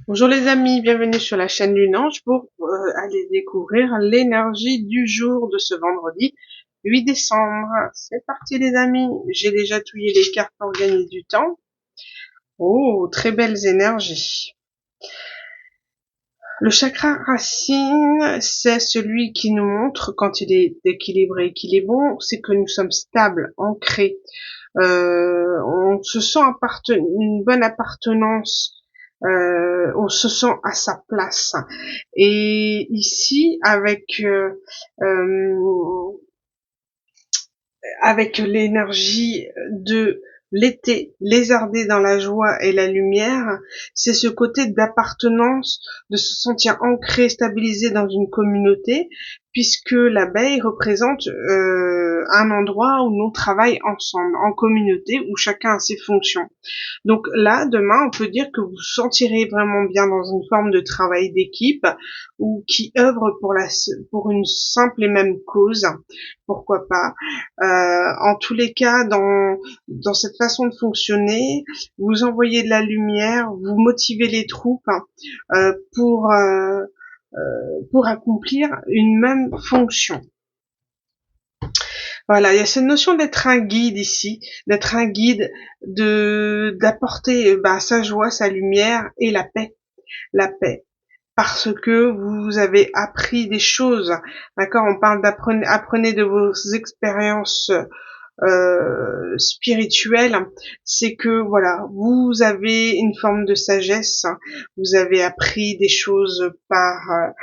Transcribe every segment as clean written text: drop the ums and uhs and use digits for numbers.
Bonjour les amis, bienvenue sur la chaîne Lunange pour aller découvrir l'énergie du jour de ce vendredi 8 décembre. C'est parti les amis, j'ai déjà touillé les cartes pour gagner du temps. Oh, très belles énergies. Le chakra racine, c'est celui qui nous montre quand il est équilibré, qu'il est bon, c'est que nous sommes stables, ancrés. On se sent une bonne appartenance, on se sent à sa place. Et ici, euh, avec l'énergie de l'été, lézarder dans la joie et la lumière, c'est ce côté d'appartenance, de se sentir ancré, stabilisé dans une communauté, puisque l'abeille représente un endroit où l'on travaille ensemble, en communauté, où chacun a ses fonctions. Donc là, demain, on peut dire que vous vous sentirez vraiment bien dans une forme de travail d'équipe ou qui œuvre pour une simple et même cause. Pourquoi pas. En tous les cas, dans cette façon de fonctionner, vous envoyez de la lumière, vous motivez les troupes euh, pour euh, pour accomplir une même fonction. Voilà, il y a cette notion d'être un guide ici, d'être un guide, d'apporter sa joie, sa lumière et la paix, parce que vous avez appris des choses, d'accord. On parle apprenez de vos expériences spirituelles, c'est que voilà, vous avez une forme de sagesse, vous avez appris des choses par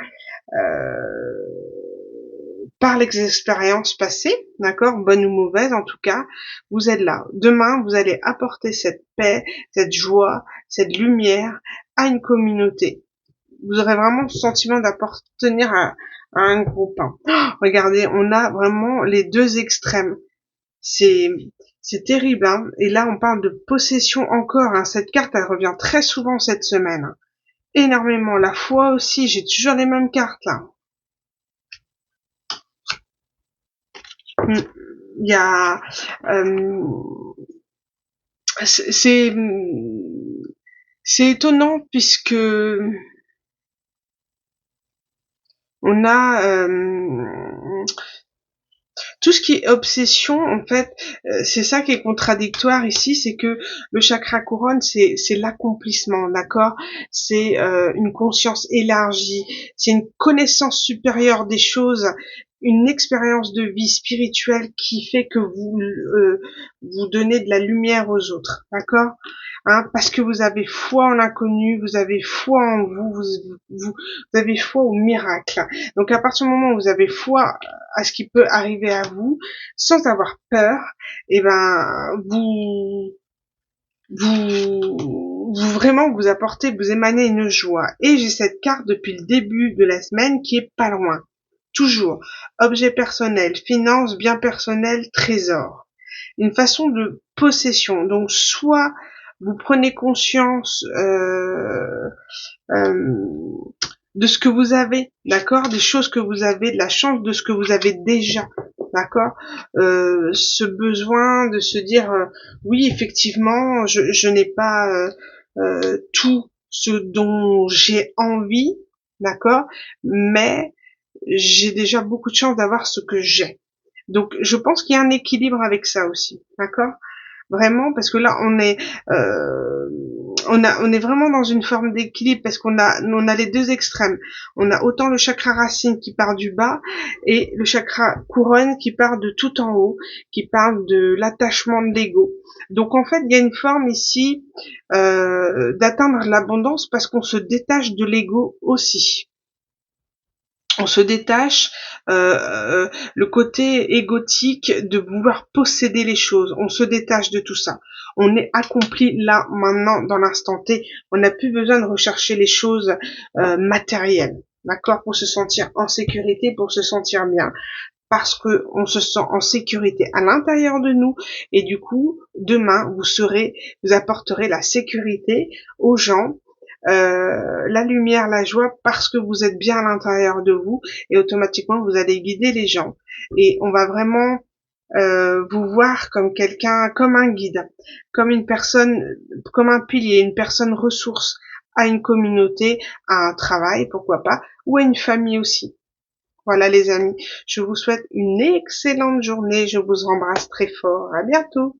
les expériences passées, d'accord, bonnes ou mauvaises en tout cas, vous êtes là. Demain, vous allez apporter cette paix, cette joie, cette lumière à une communauté. Vous aurez vraiment le sentiment d'appartenir à un groupe. Oh, regardez, on a vraiment les deux extrêmes. C'est c'est terrible, hein. Et là, on parle de possession encore, hein. Cette carte, elle revient très souvent cette semaine. Énormément. La foi aussi, j'ai toujours les mêmes cartes là. Il y a c'est c'est étonnant puisque on a tout ce qui est obsession, en fait, c'est ça qui est contradictoire ici, c'est que le chakra couronne, c'est l'accomplissement, d'accord. C'est une conscience élargie, c'est une connaissance supérieure des choses, une expérience de vie spirituelle qui fait que vous donnez de la lumière aux autres, d'accord. Hein, parce que vous avez foi en l'inconnu, vous avez foi en vous avez foi au miracle. Donc à partir du moment où vous avez foi à ce qui peut arriver à vous, sans avoir peur, et ben vous vraiment vous apportez, vous émanez une joie. Et j'ai cette carte depuis le début de la semaine qui est pas loin. Toujours. Objet personnel, finances, bien personnel, trésor. Une façon de possession. Donc soit vous prenez conscience euh, de ce que vous avez, d'accord, des choses que vous avez, de la chance de ce que vous avez déjà, d'accord, ce besoin de se dire oui effectivement je n'ai pas tout ce dont j'ai envie, d'accord, mais j'ai déjà beaucoup de chance d'avoir ce que j'ai. Donc je pense qu'il y a un équilibre avec ça aussi, d'accord, vraiment, parce que là euh, on est vraiment dans une forme d'équilibre parce on a les deux extrêmes. On a autant le chakra racine qui part du bas et le chakra couronne qui part de tout en haut, qui parle de l'attachement de l'ego. Donc en fait, il y a une forme ici d'atteindre l'abondance parce qu'on se détache de l'ego aussi. On se détache le côté égotique de vouloir posséder les choses, on se détache de tout ça, on est accompli là maintenant dans l'instant T, on n'a plus besoin de rechercher les choses matérielles, d'accord, pour se sentir en sécurité, pour se sentir bien, parce que on se sent en sécurité à l'intérieur de nous, et du coup demain vous apporterez la sécurité aux gens, la lumière, la joie, parce que vous êtes bien à l'intérieur de vous, et automatiquement vous allez guider les gens. Et on va vraiment vous voir comme quelqu'un, comme un guide, comme une personne, comme un pilier, une personne ressource à une communauté, à un travail, pourquoi pas, ou à une famille aussi. Voilà les amis, je vous souhaite une excellente journée, je vous embrasse très fort, à bientôt.